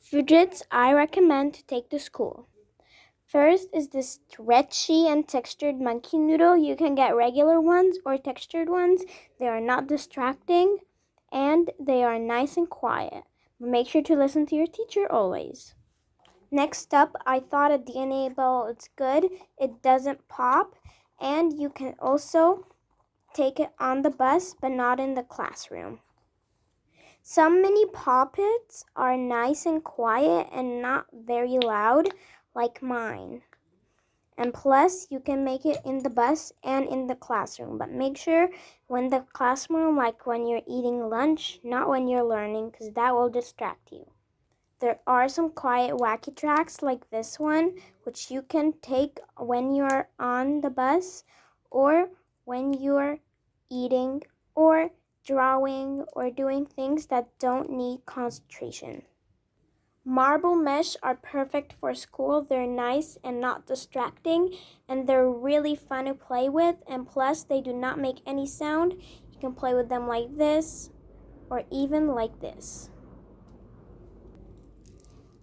Fidgets I recommend to take to school. First is this stretchy and textured monkey noodle. You can get regular ones or textured ones. They are not distracting and they are nice and quiet. But make sure to listen to your teacher always. Next up, I thought a DNA ball is good. It doesn't pop, and you can also take it on the bus but not in the classroom. Some mini poppets are nice and quiet and not very loud like mine. And plus, you can make it in the bus and in the classroom. But make sure when the classroom, like when you're eating lunch, not when you're learning, because that will distract you. There are some quiet wacky tracks like this one, which you can take when you're on the bus or when you're eating or drawing or doing things that don't need concentration. Marble mesh are perfect for school. They're nice and not distracting, and they're really fun to play with, and plus they do not make any sound. You can play with them like this or even like this.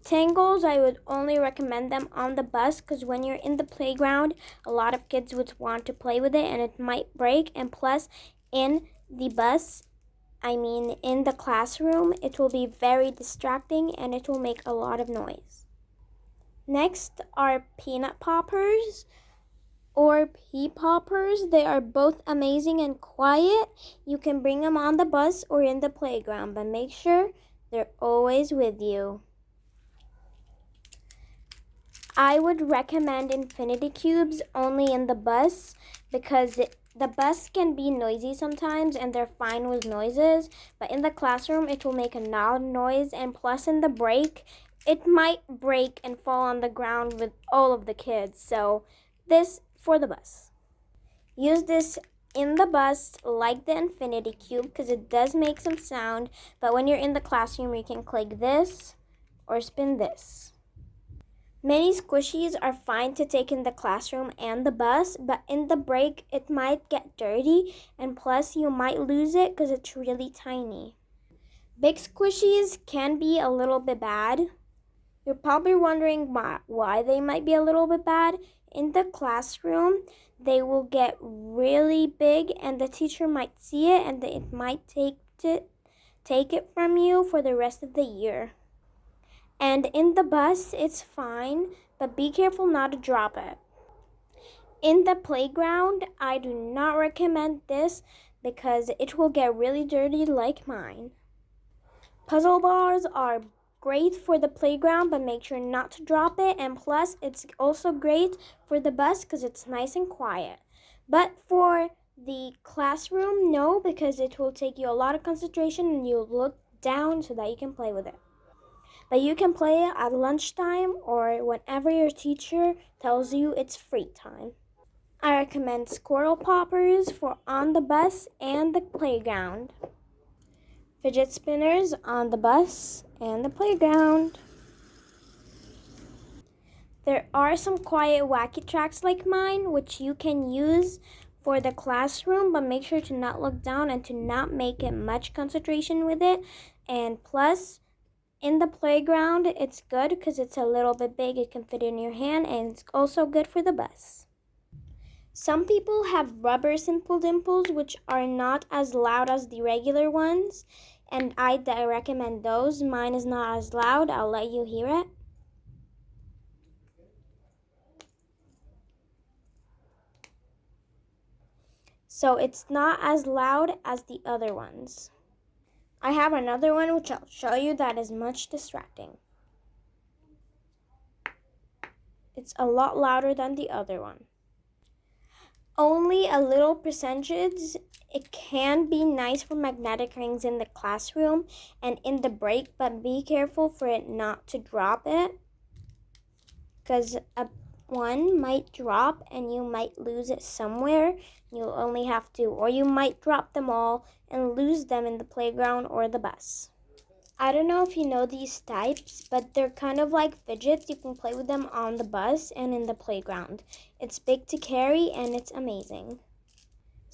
Tangles, I would only recommend them on the bus because when you're in the playground, a lot of kids would want to play with it and it might break, and plus in the in the classroom, it will be very distracting and it will make a lot of noise. Next are peanut poppers or pea poppers. They are both amazing and quiet. You can bring them on the bus or in the playground, but make sure they're always with you. I would recommend infinity cubes only in the bus because the bus can be noisy sometimes and they're fine with noises, but in the classroom it will make a loud noise, and plus in the break it might break and fall on the ground with all of the kids. So this for the bus. Use this in the bus like the infinity cube because it does make some sound, but when you're in the classroom you can click this or spin this. Many squishies are fine to take in the classroom and the bus, but in the break it might get dirty, and plus you might lose it because it's really tiny. Big squishies can be a little bit bad. You're probably wondering why they might be a little bit bad. In the classroom, they will get really big and the teacher might see it and it might take it from you for the rest of the year. And in the bus, it's fine, but be careful not to drop it. In the playground, I do not recommend this because it will get really dirty like mine. Puzzle bars are great for the playground, but make sure not to drop it. And plus, it's also great for the bus because it's nice and quiet. But for the classroom, no, because it will take you a lot of concentration and you'll look down so that you can play with it. But you can play it at lunchtime or whenever your teacher tells you it's free time. I recommend squirrel poppers for on the bus and the playground. Fidget spinners on the bus and the playground. There are some quiet wacky tracks like mine which you can use for the classroom, but make sure to not look down and to not make it much concentration with it. And plus, in the playground, it's good because it's a little bit big. It can fit in your hand, and it's also good for the bus. Some people have rubber simple dimples, which are not as loud as the regular ones, and I recommend those. Mine is not as loud. I'll let you hear it. So it's not as loud as the other ones. I have another one which I'll show you that is much distracting. It's a lot louder than the other one. Only a little percentage. It can be nice for magnetic rings in the classroom and in the break, but be careful for it not to drop it because one might drop and you might lose it somewhere. You'll only have to, or you might drop them all and lose them in the playground or the bus. I don't know if you know these types, but they're kind of like fidgets. You can play with them on the bus and in the playground. It's big to carry and it's amazing.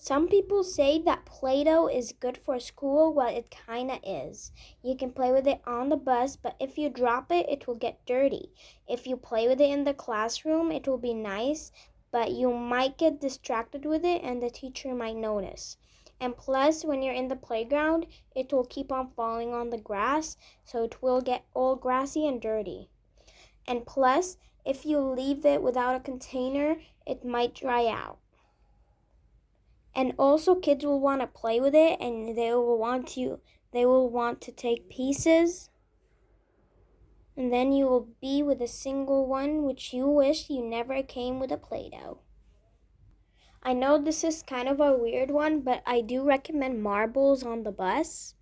Some people say that Play-Doh is good for school. Well, it kinda is. You can play with it on the bus, but if you drop it, it will get dirty. If you play with it in the classroom, it will be nice, but you might get distracted with it and the teacher might notice. And plus, when you're in the playground, it will keep on falling on the grass, so it will get all grassy and dirty. And plus, if you leave it without a container, it might dry out. And also kids will want to play with it and they will want to take pieces. And then you will be with a single one which you wish you never came with a Play-Doh. I know this is kind of a weird one, but I do recommend marbles on the bus.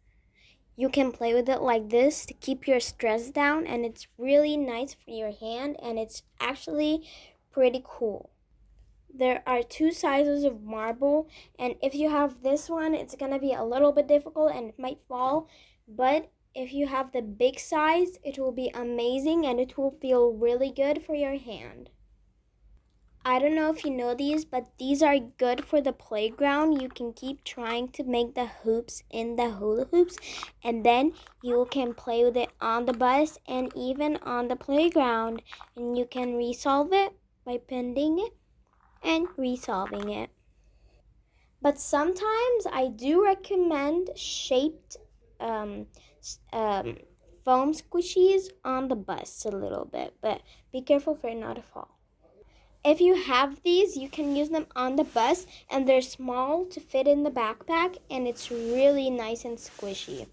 You can play with it like this to keep your stress down, and it's really nice for your hand, and it's actually pretty cool. There are two sizes of marble, and if you have this one, it's going to be a little bit difficult and it might fall, but if you have the big size, it will be amazing and it will feel really good for your hand. I don't know if you know these, but these are good for the playground. You can keep trying to make the hoops in the hula hoops, and then you can play with it on the bus and even on the playground, and you can resolve it by bending it and resolving it. But sometimes I do recommend shaped um, foam squishies on the bus a little bit, but be careful for it not to fall. If you have these, you can use them on the bus, and they're small to fit in the backpack, and it's really nice and squishy.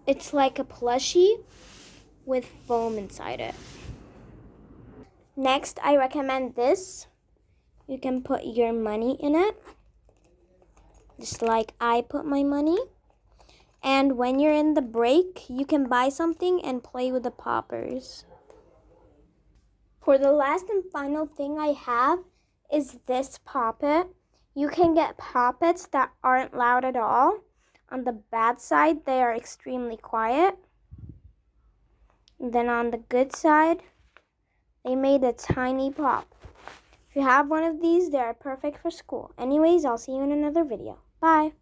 It's like a plushie with foam inside it. Next, I recommend this. You can put your money in it, just like I put my money. And when you're in the break, you can buy something and play with the poppers. For the last and final thing I have is this poppet. You can get poppets that aren't loud at all. On the bad side, they are extremely quiet. And then on the good side, they made a tiny pop. If you have one of these, they are perfect for school. Anyways, I'll see you in another video. Bye.